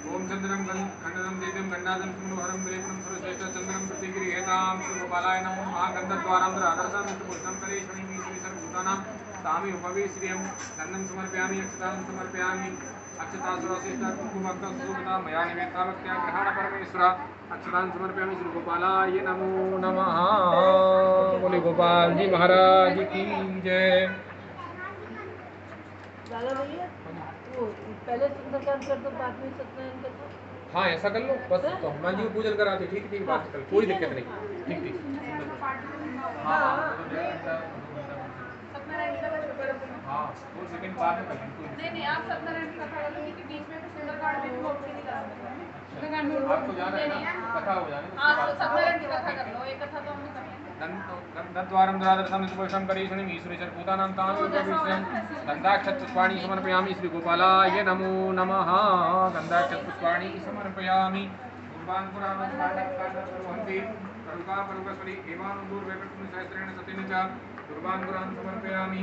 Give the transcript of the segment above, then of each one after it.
ओम चंद्रम खंडनम देवम गंडादम मनोहरम विलेपनम सर्वश्रेष्ठ चंद्रम प्रतिगृहेताम श्री गोपालाय नमो महागंधद्वारां आदर्शं पुष्पं कलेशमि श्री सर्वभूतानां तामि उपवे श्रियं गन्धं समर्पयामि अक्षतां समर्पयामि अक्षता सर्वश्रेष्ठ कुंकुमक्तं सुगता मया निवेदिता भक्त्या ग्रहण परमेश्वर अक्षतां समर्पयामि श्री गोपालाय नमो नमः। बोले गोपाल जी महाराज की जय। पहले सुंदरकांड कर दो, बाद में सत्यनारायण कर दो। हाँ ऐसा कर लो बस, तो हनुमान जी को पूजन करा दे। ठीक ठीक बात कर, कोई दिक्कत नहीं। ठीक ठीक। हाँ हाँ 2 सेकंड बाद में कर लेंगे। नहीं आप सत्यनारायण की कथा कर लो, क्योंकि बीच में तो सुंदरकांड में भी मोक्ष नहीं करा सकते। आपको जाना है ना, कथा हो जाने। हाँ तो सत्यनारायण की कथा कर लो, एक कथा तो हम कर लेंगे। गन्धद्वारं द्वादशं सुपुष्पं करीषणीं ईश्वरीचरभूतानां तां प्रविश्यं गन्धाक्षतपुष्पाणि समर्पयामि श्री गोपालाय नमो नमः। गन्धाक्षतपुष्पाणि समर्पयामि। दुर्वान्पुराणस्वादकाण्डं करुकापरुकस्वरि एवानुदूर्वैपट्टुनिसहस्रेण सतेन च दुर्वान्पुरान् समर्पयामि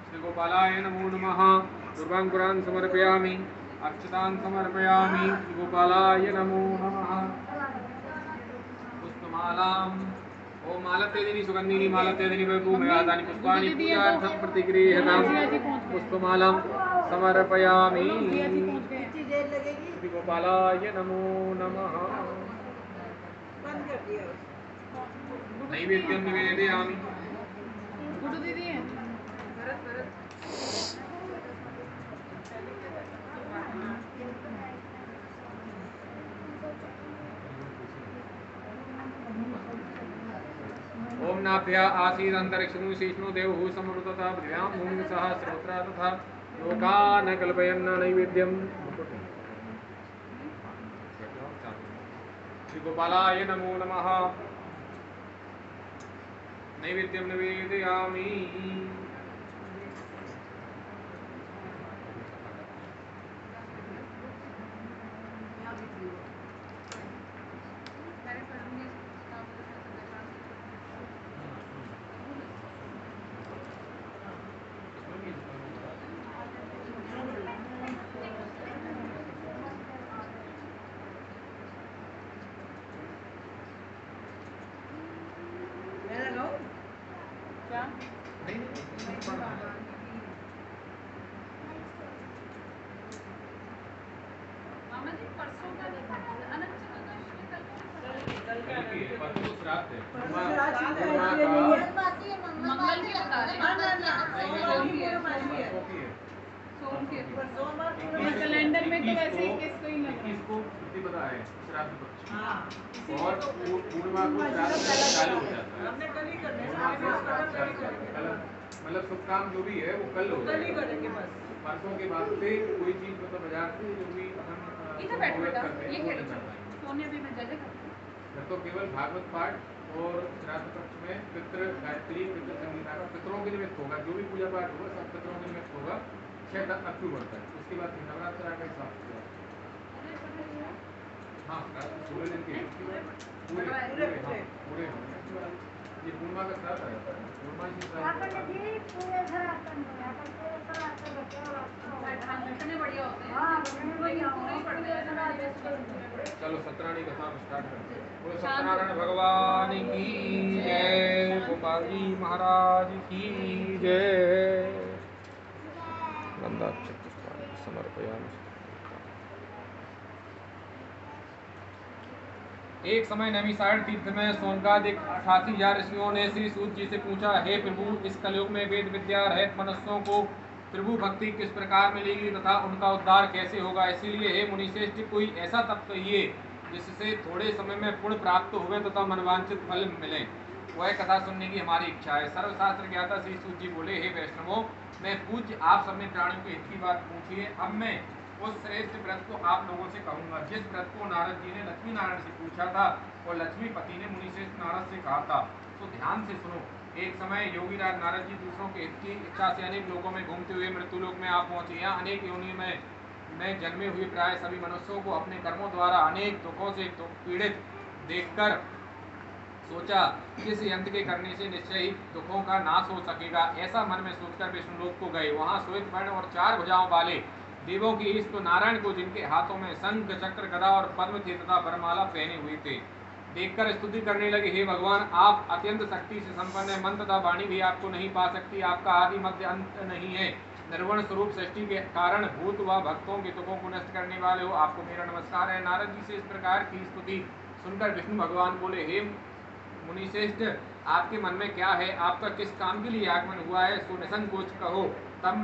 श्री गोपालाय नमो नमः। दुर्वान्पुरान् समर्पयामि, अक्षतान् समर्पयामि श्री गोपालाय नमो नमः। पुष्पमालाम् ओम मालत्यदिनी सुगंधिनी मालत्यदिनी वैभूमयादानि पुष्पाणि पूजार्थं प्रतिगृह्यतां पुष्पमालां समर्पयामि श्री गोपालाय नमो नमः। नैवेद्यं निवेदयामि। ओम नाभ्या आसीद अंतरिक्षनु शेषनु देवहु समृतता पृथिव्यां भूमि सह सर्वत्र तथा लोकान कल्पयन्न नैवेद्यं श्री गोपालाय नमो नमः। नैवेद्यं निवेदयामि। कैलेंडर में तो वैसे 21 को ही लगा है। 21 को प्रतिपदा है श्राद्ध पक्ष और पूर्णिमा को श्राद्ध चालू हो जाता है। मतलब सब काम जो भी है वो कल हो जाएगा। परसों के बाद से कोई चीज मतलब बाजार से जो भी हम करते हैं वो नहीं करना है। तो केवल भागवत पाठ और श्राद्ध पक्ष में पितृ गायत्री पितृ संगीता का पितरों के निमित्त होगा। जो भी पूजा पाठ होगा सब पितरों के निमित्त होगा। 6 अक्टूबर तक, उसके बाद फिर नवरात्र का हिसाब से। हाँ पूरे दिन के पूरे ये पूर्णिमा का श्राद्ध रहता है। पूर्णिमा की चलो सत्यनारायण कथा स्टार्ट करते हैं। बोलो सत्यनारायण भगवान की जय। गोपाल जी महाराज की जय। गंधाक्षपुष्पाणि समर्पयामि। एक समय नैमिषारण्य तीर्थ में सोनकादिक 88,000 ऋषियों ने श्री सूत जी से पूछा, हे प्रभु, इस कलयुग में वेद विद्या रहित मनुष्यों को प्रभु भक्ति किस प्रकार मिलेगी तथा उनका उद्धार कैसे होगा। इसीलिए हे मुनिश्रेष्ठ, कोई ऐसा तप कहिए जिससे थोड़े समय में पुण्य प्राप्त हुए तथा मनवांछित फल मिले। वह कथा सुनने की हमारी इच्छा है। सर्वशास्त्र ज्ञाता श्री सूत जी बोले, हे वैष्णवों, मैं पूज्य आप सबने प्राणियों के हित की बात पूछी है। अब मैं उस श्रेष्ठ व्रत को आप लोगों से कहूंगा जिस व्रत को नारद जी ने लक्ष्मी नारायण से पूछा था और लक्ष्मीपति ने मुनिश्रेष्ठ नारद से कहा था। तो ध्यान से सुनो। एक समय योगीराज नारद जी दूसरों के हित की इच्छा से अनेक लोगों में घूमते हुए मृत्युलोक में आप पहुंचे। यहाँ अनेक योनियों में जन्मे हुए प्राय सभी मनुष्यों को अपने कर्मों द्वारा अनेक दुखों से पीड़ित देखकर सोचा किस यंत्र के करने से निश्चय ही दुखों का नाश हो सकेगा। ऐसा मन में सोचकर विष्णुलोक को गए। वहां श्वेत वर्ण और 4 भुजाओं वाले देवों के इष्ट नारायण को, जिनके हाथों में शंख चक्र गदा और पद्म थे तथा वरमाला पहने हुए थे, देखकर स्तुति करने लगे। हे भगवान, आप अत्यंत शक्ति से संपन्न है। मन तथा वाणी भी आपको नहीं पा सकती। आपका आदि मध्य अंत नहीं है। निर्वण स्वरूप सृष्टि के कारण भूत व भक्तों के दुखों को नष्ट करने वाले हो, आपको मेरा नमस्कार है। नारद जी से इस प्रकार की स्तुति सुनकर विष्णु भगवान बोले, हे मुनिश्रेष्ठ, आपके मन में क्या है? आपका किस काम के लिए आगमन हुआ है? सो निसंकोच कहो। तब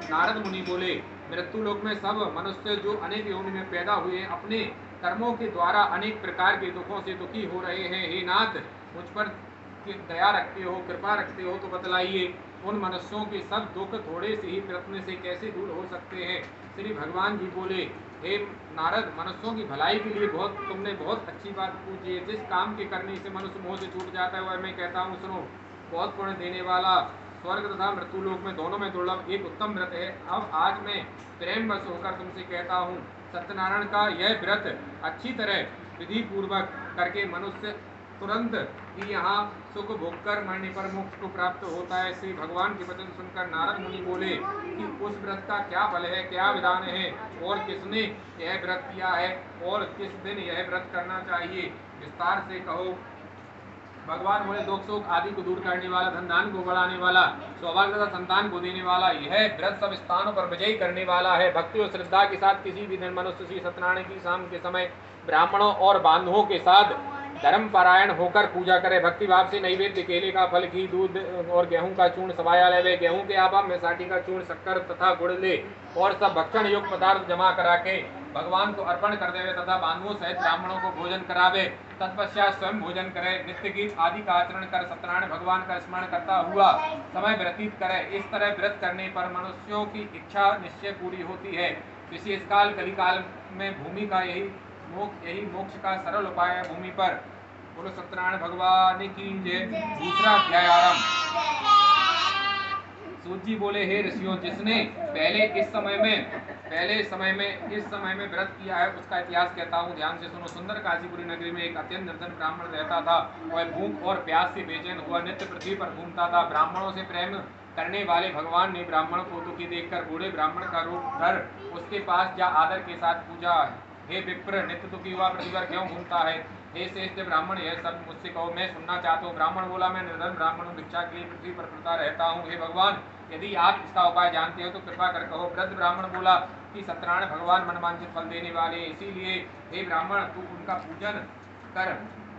नारद मुनि बोले, मृत्यु लोक में सब मनुष्य जो अनेक योनि में पैदा हुए हैं, अपने कर्मों के द्वारा अनेक प्रकार के दुखों से दुखी हो रहे हैं। हे नाथ, मुझ पर दया रखते हो, कृपा रखते हो तो बतलाइए, उन मनुष्यों के सब दुख थोड़े से ही प्रयत्न से कैसे दूर हो सकते हैं? श्री भगवान जी बोले, हे नारद, मनुष्यों की भलाई के लिए तुमने बहुत अच्छी बात पूछी है। जिस काम के करने से मनुष्य मोह से छूट जाता है वह मैं कहता हूँ, सुनो। बहुत पुण्य देने वाला, स्वर्ग तथा मृत्यु लोक में दोनों में दुर्लभ एक उत्तम व्रत है। अब आज मैं प्रेम वश होकर तुमसे कहता हूँ, सत्यनारायण का यह व्रत अच्छी तरह विधि पूर्वक करके मनुष्य तुरंत ही यहाँ सुख भोग कर मरने पर मोक्ष को प्राप्त होता है। श्री भगवान के वचन सुनकर नारद मुनि बोले कि उस व्रत का क्या फल है, क्या विधान है, और किसने यह व्रत किया है, और किस दिन यह व्रत करना चाहिए, विस्तार से कहो। भगवान बोले, दुख सुख आदि को दूर करने वाला, धन धान को बढ़ाने वाला, सौभाग्य तथा संतान को देने वाला, यह व्रत सब स्थानों पर विजयी करने वाला है। भक्ति और श्रद्धा के साथ किसी भी दिन मनुष्य श्री सत्यनारायण की शाम के समय ब्राह्मणों और बांधुओं के साथ धर्म पारायण होकर पूजा करे। भक्ति भाव से नैवेद्य, केले का फल, घी, दूध और गेहूं का चूर्ण सवाया ले। गेहूं के आभा में साठी का चूर्ण, शक्कर तथा गुड़ ले और सब भक्षण युक्त पदार्थ जमा करा के भगवान को अर्पण कर देवे तथा बांधुओं सहित ब्राह्मणों को भोजन करावे। तत्पश्चात स्वयं भोजन करे, नित्य गीत आदि का आचरण कर सत्यनारायण भगवान का स्मरण करता हुआ समय व्यतीत करे। इस तरह व्रत करने पर मनुष्यों की इच्छा निश्चय पूरी होती है। विशेष काल कलिकाल में भूमि का यही मोक्ष का सरल उपाय है। भूमि पर बोलो सत्यनारायण भगवान की जय। दूसरा अध्याय आरंभ। सूत जी बोले, हे ऋषियों, जिसने पहले इस समय में व्रत किया है उसका इतिहास कहता हूँ, ध्यान से सुनो। सुंदर काशीपुरी नगरी में एक अत्यंत निर्धन ब्राह्मण रहता था। वह भूख और प्यास से बेचैन हुआ नित्य पृथ्वी पर घूमता था। ब्राह्मणों से प्रेम करने वाले भगवान ने ब्राह्मण को दुखी देखकर बूढ़े ब्राह्मण का रूप धर उसके पास जा आदर के साथ पूछा, हे विप्र, नित्य दुखी हुआ पृथ्वी पर क्यों घूमता है? हे श्रेष्ठ ब्राह्मण, यह सब मुझसे कहो, मैं सुनना चाहता हूँ। ब्राह्मण बोला, मैं निर्धन ब्राह्मण हूँ, भिक्षा के लिए पृथ्वी पर फिरता रहता हूँ। हे भगवान, यदि आप इसका उपाय जानते हो तो कृपा कर कहो। वृद्ध ब्राह्मण बोला कि सत्यनारायण भगवान मनवांछित फल देने वाले हैं, इसीलिए हे ब्राह्मण, तू उनका पूजन कर,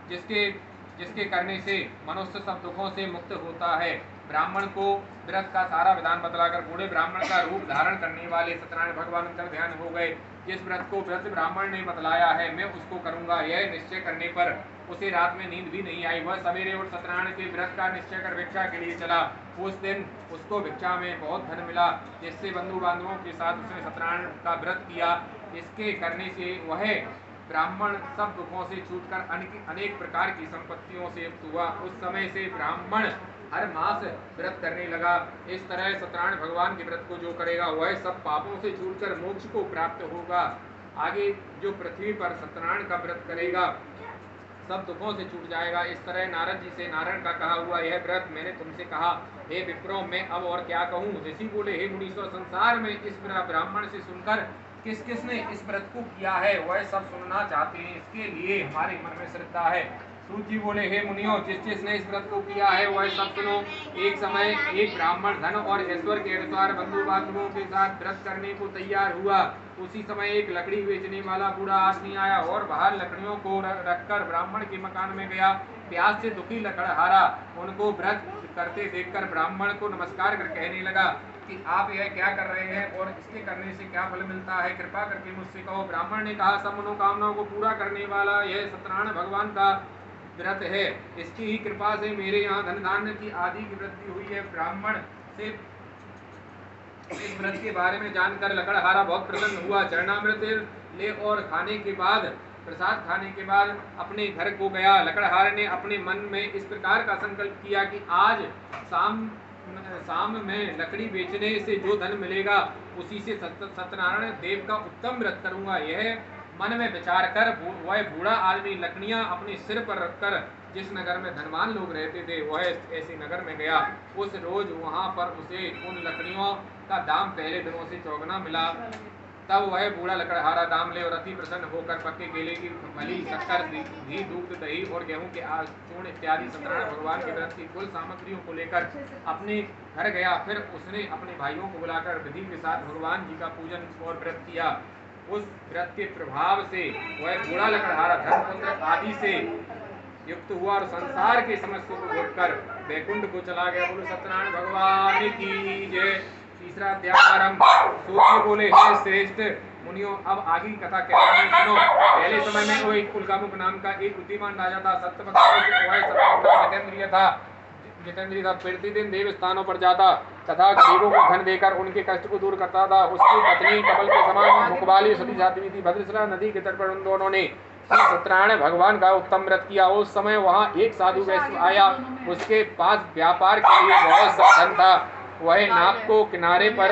जिसके करने से मनुष्य सब दुखों से मुक्त होता है। ब्राह्मण को व्रत का सारा विधान बतलाकर बूढ़े ब्राह्मण का रूप धारण करने वाले सत्यनारायण भगवान कर ध्यान हो गए। जिस व्रत को वृद्ध ब्राह्मण ने बतलाया है मैं उसको करूंगा, यह निश्चय करने पर उसे रात में नींद भी नहीं आई। वह सवेरे उठ सत्यनारायण के व्रत का निश्चय कर भिक्षा के लिए चला। उस दिन उसको भिक्षा में बहुत धन मिला, जिससे बंधु बांधवों के साथ उसने सत्यनारायण का व्रत किया। इसके करने से वह ब्राह्मण सब दुखों से छूटकर अनेक प्रकार की संपत्तियों से युक्त हुआ। उस समय से ब्राह्मण हर मास व्रत करने लगा। इस तरह सत्यनारायण भगवान के व्रत को जो करेगा वह सब पापों से छूटकर मोक्ष को प्राप्त होगा। आगे जो पृथ्वी पर सत्यनारायण का व्रत करेगा सब दुखों से छूट जाएगा। इस तरह नारद जी से नारायण का कहा हुआ यह व्रत मैंने तुमसे कहा। हे विप्रो, मैं अब और क्या कहूँ? ऋषि बोले, हे मुनीश्वर, संसार में इस ब्राह्मण से सुनकर किस किसने इस व्रत को किया है वह सब सुनना चाहते हैं, इसके लिए हमारे मन में श्रद्धा है। सूत जी बोले, हे मुनियों, जिसने इस व्रत को किया है वह सब सुनो। एक समय एक ब्राह्मण धन और ऐश्वर्य के अनुसार बंधु बांधवों के साथ व्रत करने को तैयार हुआ। उसी समय एक लकड़ी बेचने वाला बूढ़ा आदमी आया और बाहर लकड़ियों को रखकर ब्राह्मण के मकान में गया। प्यास से दुखी लकड़हारा उनको व्रत करते देखकर ब्राह्मण को नमस्कार कर कहने लगा कि आप यह क्या कर रहे हैं और इसके करने से क्या फल मिलता है, कृपा करके मुझसे कहो। ब्राह्मण ने कहा, सब मनोकामनाओं को पूरा करने वाला यह सत्यनारायण भगवान का व्रत है, इसकी ही कृपा से मेरे यहाँ धन धान्य की आदि की वृद्धि हुई है। ब्राह्मण से इस व्रत के बारे में जानकर लकड़हारा बहुत प्रसन्न हुआ। चरणामृत ले और प्रसाद खाने के बाद अपने घर को गया। लकड़हारे ने अपने मन में इस प्रकार का संकल्प किया कि आज शाम में लकड़ी बेचने से जो धन मिलेगा उसी से सत्यनारायण देव का उत्तम व्रत करूंगा। यह मन में विचार कर वह बूढ़ा आदमी लकड़ियां अपने सिर पर रखकर जिस नगर में धनवान लोग रहते थे वह ऐसे नगर में गया। उस रोज वहां पर उसे उन लकड़ियों का दाम पहले दिनों से चौगुना मिला। तब वह बूढ़ा लकड़हारा दाम ले और अति प्रसन्न होकर पक्के केले की फली, शक्कर, घी, दूध, दही और गेहूं के चूर्ण इत्यादि सत्यनारायण भगवान के व्रत की कुल सामग्रियों को लेकर अपने घर गया। फिर उसने अपने भाइयों को बुलाकर विधि के साथ भगवान जी का पूजन और व्रत किया। उस व्रत के प्रभाव से वह बूढ़ा लकड़हारा धर्मपुत्र आदि से युक्त हुआ और संसार के समस्या को भूलकर वैकुंठ को चला गया। बोलो सत्यनारायण भगवान की जय। तीसरा अध्याय आरंभ। सूर्य बोले, हे श्रेष्ठ मुनियों, अब आगे की कथा कहता हूं, सुनो। पहले समय में वो एक उल्कामुख नाम का एक बुद्धिमान राजा था। जितेंद्रिय था। प्रतिदिन देव स्थानों पर जाता तथा गरीबों को धन देकर उनके कष्ट को दूर करता था। उसकी पत्नी कमल के समान मुख वाली सती जाती थी। भद्रशिला नदी के तट पर उन दोनों ने सत्यनारायण भगवान का उत्तम व्रत किया। उस समय वहाँ एक साधु वैश्य आया। उसके पास व्यापार के लिए बहुत सा धन था। वह नाव को किनारे पर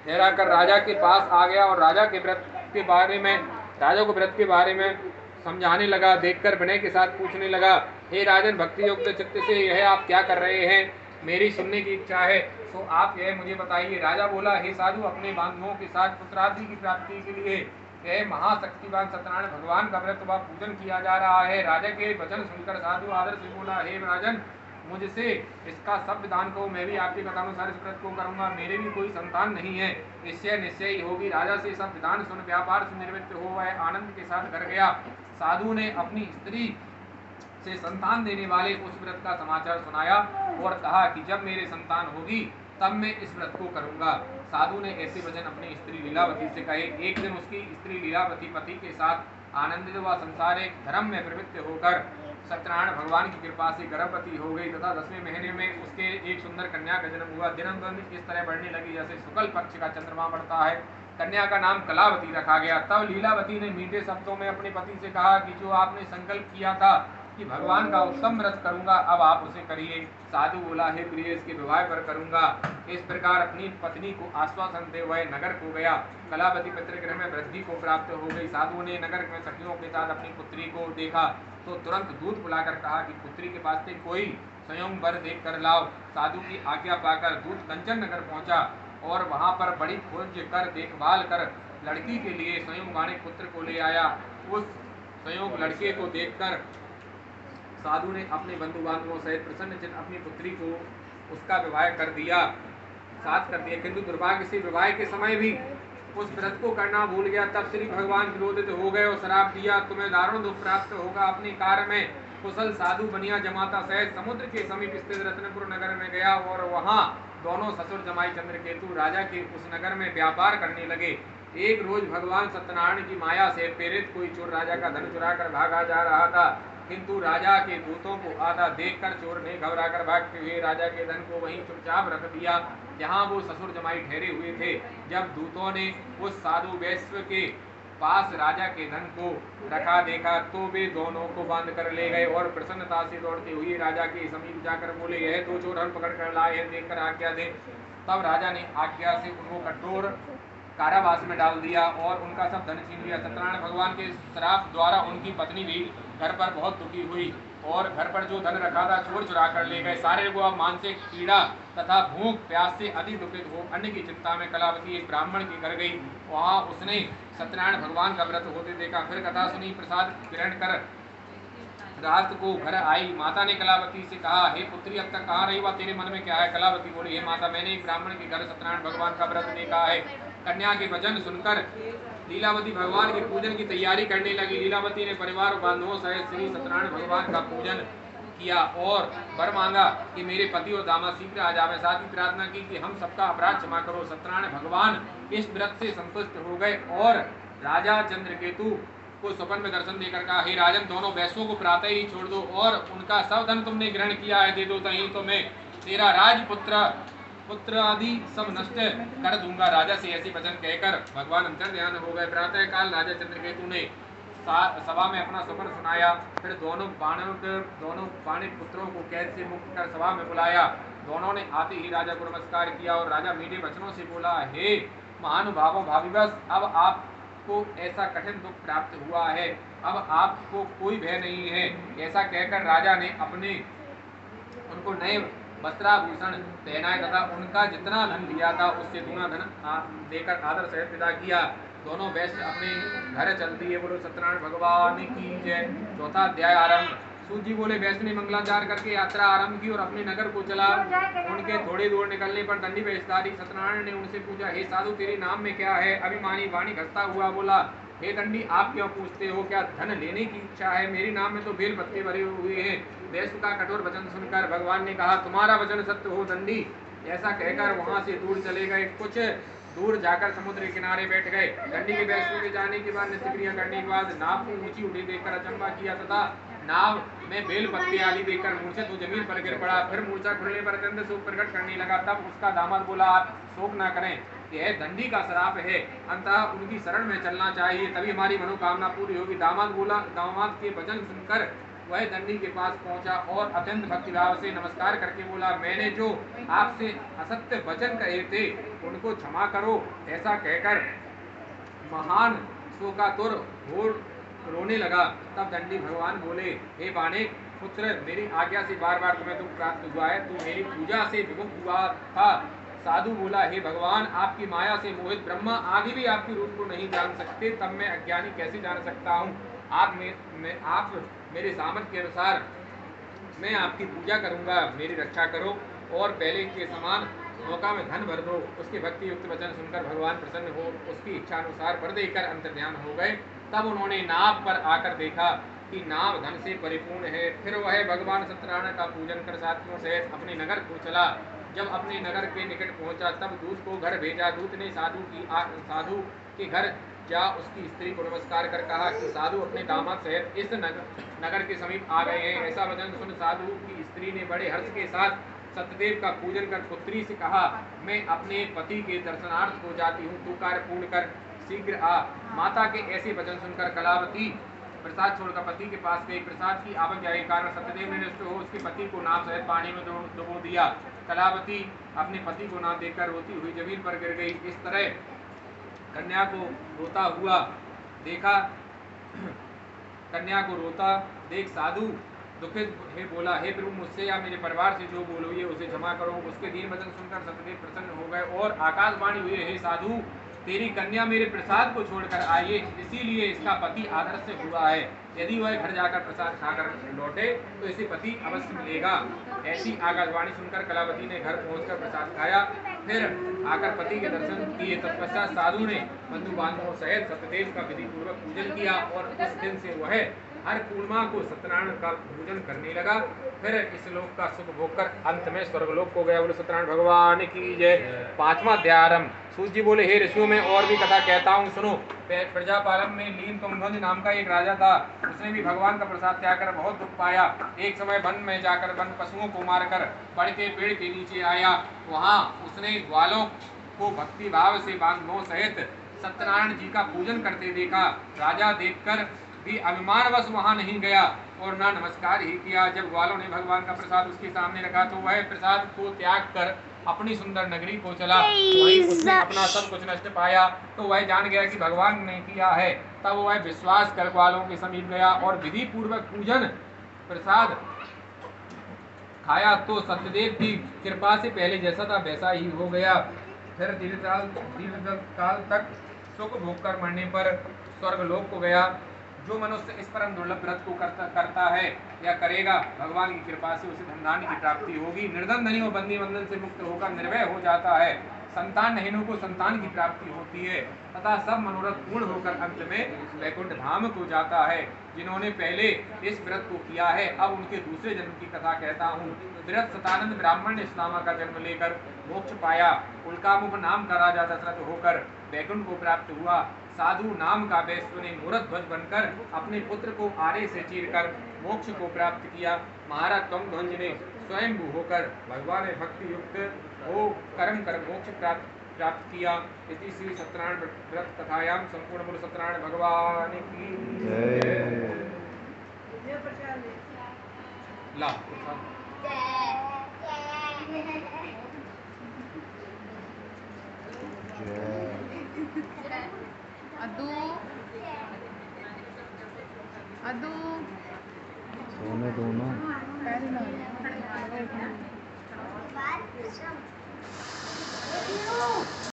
ठहरा कर राजा के पास आ गया और राजा को व्रत के बारे में समझाने लगा। देखकर विनय के साथ पूछने लगा, हे राजन, भक्ति युक्त चित्त से यह आप क्या कर रहे हैं? मेरी सुनने की इच्छा है, तो आप यह मुझे बताइए। राजा बोला, हे साधु, अपने बांधवों के साथ पुत्रादि की प्राप्ति के लिए यह महाशक्तिवान सत्यनारायण भगवान का व्रत व पूजन किया जा रहा है। राजा के वचन सुनकर साधु आदर से बोला, हे राजन, मुझसे इसका सब विधान को, मैं भी आपके कथानुसार इस व्रत को करूंगा। मेरे भी कोई संतान नहीं है, निश्चय निश्चय ही होगी। राजा से सब विधान सुन व्यापार से निवृत्त हो वह आनंद के साथ घर गया। साधु ने अपनी स्त्री से संतान देने वाले उस व्रत का समाचार सुनाया और कहा कि जब मेरे संतान होगी तब मैं इस व्रत को करूंगा। साधु ने ऐसे वचन अपनी स्त्री लीलावती से कहे। एक दिन उसकी स्त्री लीलावती पति के साथ आनंदित व संसारिक धर्म में प्रवृत्त होकर सत्यनारायण भगवान की कृपा से गर्भवती हो गई तथा 10वें महीने में उसके एक सुंदर कन्या का जन्म हुआ। दिन इस तरह बढ़ने लगी जैसे शुक्ल पक्ष का चंद्रमा बढ़ता है। कन्या का नाम कलावती रखा गया। तब लीलावती ने मीठे शब्दों में अपने पति से कहा कि जो आपने संकल्प किया था कि भगवान का उत्तम व्रत करूंगा, अब आप उसे करिए। साधु बोला, हे प्रिय, इसके विवाह पर करूंगा। इस प्रकार अपनी पत्नी को आश्वासन दे वह नगर को गया। कलावती पितृगृह में वृद्धि को प्राप्त हो गई। साधु ने नगर में सखियों के साथ अपनी पुत्री को देखा तो तुरंत दूध बुलाकर कहा कि पुत्री के पास से कोई स्वयं वर देख कर लाओ। साधु की आज्ञा पाकर दूध कंचन नगर पहुंचा और वहां पर बड़ी खोज कर देखभाल कर लड़की के लिए स्वयं गाणिक पुत्र को ले आया। उस संयोग लड़के को देखकर साधु ने अपने बंधु बांधवों सहित प्रसन्न चित्त अपनी पुत्री को उसका विवाह कर दिया, किंतु दुर्भाग्य से विवाह के समय भी उस व्रत को करना भूल गया। तब श्री भगवान क्रोधित हो गए और श्राप दिया, तुम्हें दारुण दुख प्राप्त होगा। अपने कार्य में कुशल साधु बनिया जमाता सहित समुद्र के समीप स्थित रत्नपुर नगर में गया और वहां दोनों ससुर जमाई चंद्रकेतु राजा के उस नगर में व्यापार करने लगे। एक रोज भगवान सत्यनारायण की माया से प्रेरित कोई चोर राजा का धन चुरा कर भागा जा रहा था, किंतु राजा के दूतों को आधा देखकर चोर ने घबराकर भागते हुए राजा के धन को वहीं चुपचाप रख दिया जहां वो ससुर जमाई ठहरे हुए थे। जब दूतों ने उस साधु वैश्य के पास राजा के धन को रखा देखा तो वे दोनों को बांध कर ले गए और प्रसन्नता से दौड़ते हुए राजा के समीप जाकर बोले, यह दो चोर हम पकड़ कर लाए हैं, देखकर आज्ञा दें। तब राजा ने आज्ञा से उनको कठोर कारावास में डाल दिया और उनका सब धन छीन लिया। सत्यनारायण भगवान के श्राप द्वारा उनकी पत्नी भी घर पर बहुत दुखी हुई और घर पर जो धन रखा था चोर चुरा कर ले गए। सारे वो अब मानसिक पीड़ा तथा भूख प्यास से अति दुखित हो अन्न की चिंता में कलावती एक ब्राह्मण के घर गई। वहां उसने सत्यनारायण भगवान का व्रत होते देखा। फिर कथा सुनी, प्रसाद ग्रहण कर रात को घर आई। माता ने कलावती से कहा, हे पुत्री, अब तक कहाँ रही हुआ, तेरे मन में क्या है? कलावती बोली, हे माता, मैंने एक ब्राह्मण के घर सत्यनारायण भगवान का व्रत देखा है। कन्या के वचन सुनकर लीलावती भगवान के पूजन की तैयारी करने लगी। लीलावती ने परिवार बांधवों सहित श्री सत्यनारायण भगवान का पूजन किया और वर मांगा कि मेरे पति और दामाद शीघ्र आ जावे। साथ ही प्रार्थना की कि हम सबका अपराध क्षमा करो। सत्यनारायण भगवान इस व्रत से संतुष्ट हो गए और राजा चंद्रकेतु को स्वप्न में दर्शन देकर कहा, हे राजन, दोनों वैश्यों को प्रातः ही छोड़ दो और उनका सब धन तुमने ग्रहण किया है दे दो, तहीं तो मैं तेरा पुत्र आदि सब नष्ट कर दूंगा। राजा से ऐसे वचन कहकर भगवान अंतर ध्यान हो गए। प्रातः काल राजा चंद्रकेतु ने सभा में अपना स्वप्न सुनाया। फिर दोनों बाणिक पुत्रों को कैद से मुक्त कर सभा में बुलाया। दोनों ने आते ही राजा को नमस्कार किया और राजा मीठे वचनों से बोला, हे महानुभावों भाविवश, अब आप आपको ऐसा कठिन दुख प्राप्त हुआ है, अब आपको कोई भय नहीं है। ऐसा कहकर राजा ने उनको नए वस्त्राभूषण पहनाए तथा उनका जितना धन लिया था उससे दूना धन देकर आदर सहित विदा किया। दोनों वैश्य अपने घर चलती है। बोलो सत्यनारायण भगवान की जय। चौथा अध्याय आरंभ। सूत जी बोले, वैश्य ने मंगलाचार करके यात्रा आरंभ की और अपने नगर को चला। उनके थोड़ी दूर निकलने पर दंडी वेशधारी सत्यनारायण ने उनसे पूछा, हे साधु, तेरे नाम में क्या है? अभिमानी वाणी घसता हुआ बोला, हे दंडी, आप क्यों पूछते हो? क्या धन लेने की इच्छा है? मेरे नाम में तो बेल पत्ते भरे हुए हैं। वैश्य का कठोर वचन सुनकर भगवान ने कहा, तुम्हारा वचन सत्य हो दंडी। ऐसा कहकर वहां से दूर चले गए। कुछ दूर जाकर समुद्र के किनारे बैठ गए। दंडी के वैश्य के जाने के बाद नित्य क्रिया करने के बाद नाव को ऊंची उठी देखकर अचंबा किया तथा नाव में बेल पत्ते आदि देखकर मूर्छित तो जमीन पर गिर पड़ा। फिर मूर्छा खुलने पर अत्यंत शोक प्रकट करने लगा। तब उसका दामाद बोला, आप शोक न करें, यह दंडी का श्राप है, अंततः उनकी शरण में चलना चाहिए, तभी हमारी मनोकामना पूरी होगी। दामाद बोला। दामाद के वचन सुनकर वह दंडी के पास पहुंचा और अत्यंत भक्तिभाव से नमस्कार करके बोला, मैंने जो आपसे असत्य वचन कहे थे उनको क्षमा करो। ऐसा कहकर महान शोकातुर हो रोने लगा। तब दंडी भगवान बोले, हे बाणिक पुत्र, मेरी आज्ञा से बार बार तुम्हें दुख प्राप्त हुआ है, तू मेरी पूजा से विमुख हुआ था। साधु बोला, हे भगवान, आपकी माया से मोहित ब्रह्मा आदि भी आपके रूप को नहीं जान सकते, तब मैं अज्ञानी कैसे जान सकता हूँ? आप मेरे सामर्थ्य के अनुसार मैं आपकी पूजा करूंगा, मेरी रक्षा करो और पहले के समान मौका में धन भर दो। उसके भक्ति युक्त वचन सुनकर भगवान प्रसन्न हो उसकी इच्छा अनुसार वर देकर अंतर्ध्यान हो गए। तब उन्होंने नाव पर आकर देखा कि नाव धन से परिपूर्ण है। फिर वह भगवान सत्यनारायण का पूजन कर साथियों सहित अपने नगर को चला। जब अपने नगर के निकट पहुंचा तब दूत को घर भेजा। दूत ने साधु के घर जा उसकी स्त्री को नमस्कार कर कहा कि साधु अपने दामाद सहित इस नगर के समीप आ गए हैं। ऐसा वचन सुन साधु की स्त्री ने बड़े हर्ष के साथ सत्यदेव का पूजन कर पुत्री से कहा, मैं अपने पति के दर्शनार्थ को जाती हूँ, तू कार्य पूर्ण कर शीघ्र आ। माता के ऐसे वचन सुनकर कलावती प्रसाद छोड़कर पति के पास गई। प्रसाद की आवाजाही के कारण सत्यदेव ने निष्ठ हो उसके पति को नाव सहित पानी में डुबो दिया। कलावती अपने पति को ना देखकर रोती हुई जमीन पर गिर गई। इस तरह कन्या को रोता हुआ देखा कन्या को रोता देख साधु दुखित हे बोला, हे प्रभु, मुझसे या मेरे परिवार से जो बोलो ये उसे क्षमा करो। उसके दीन वचन सुनकर सत्यदेव प्रसन्न हो गए और आकाशवाणी हुई, हे साधु, तेरी कन्या मेरे प्रसाद को छोड़कर आई है, इसीलिए इसका पति आदर से हुआ है। यदि वह घर जाकर प्रसाद खाकर लौटे तो इसे पति अवश्य मिलेगा। ऐसी आकाशवाणी सुनकर कलावती ने घर पहुंचकर प्रसाद खाया, फिर आकर पति के दर्शन किए। तत्पश्चात साधु ने बंधु बांधवों सहित सत्यदेव का विधि पूर्वक पूजन किया और उस दिन से वह हर पूर्णिमा को सत्यनारायण का पूजन करने लगा। फिर इस लोक का सुख भोग कर अंत में स्वर्गलोक को गया। बोले सत्यनारायण भगवान की जय। पांचवा अध्याय आरंभ। सूत जी बोले, हे ऋषियों, में और भी कथा कहता हूँ, सुनो। प्रजापालन में लीन तुंगध्वज नाम का एक राजा था। उसने भी भगवान का प्रसाद त्याग कर बहुत दुख पाया। एक समय वन में जाकर वन पशुओं को मारकर बड़े के पेड़ के नीचे आया। वहाँ उसने ग्वालों को भक्ति भाव से बांधवों सहित सत्यनारायण जी का पूजन करते देखा। राजा देखकर भी अभिमानवश वहां नहीं गया और न नमस्कार ही किया। जब ग्वालों ने भगवान का प्रसाद उसके सामने रखा तो वह प्रसाद को त्याग कर अपनी सुंदर नगरी को चला। वहीं उसने अपना सब कुछ नष्ट पाया तो वह जान गया कि भगवान ने किया है। तब वह विश्वास कर ग्वालों के समीप गया और विधि पूर्वक पूजन प्रसाद खाया तो सत्यदेव की कृपा से पहले जैसा था वैसा ही हो गया। फिर दीर्घकाल तक सुख भोग कर मरने पर स्वर्गलोक को गया। जो मनुष्य इस परम दुर्लभ व्रत को करता है या करेगा, भगवान की कृपा से उसे धन धान्य की प्राप्ति होगी। निर्धन धनी और बंदी बंधन से मुक्त होकर निर्भय हो जाता है। संतान नहींों को संतान की प्राप्ति होती है तथा सब मनोरथ पूर्ण होकर अंत में वैकुंठ धाम को जाता है। जिन्होंने पहले इस व्रत को किया है, अब उनके दूसरे जन्म की कथा कहता हूँ। व्रत सतानंद ब्राह्मण ने इस्लामा का जन्म लेकर मोक्ष पाया। उल्कामुख नाम का राजा दशरथ होकर वैकुंठ को प्राप्त हुआ। साधु नाम का वैश्य ने मूरत ध्वज बनकर अपने पुत्र को आरे से चीरकर मोक्ष को प्राप्त किया। महाराज तुंगध्वज ने स्वयं होकर भगवान में भक्ति युक्त हो कर्म कर मोक्ष प्राप्त किया। इति श्री सत्यनारायण व्रत कथायाम संपूर्ण बोलो सत्यनारायण भगवान की ला अदू अदू सोने दोनों पैर हिला रहे हैं।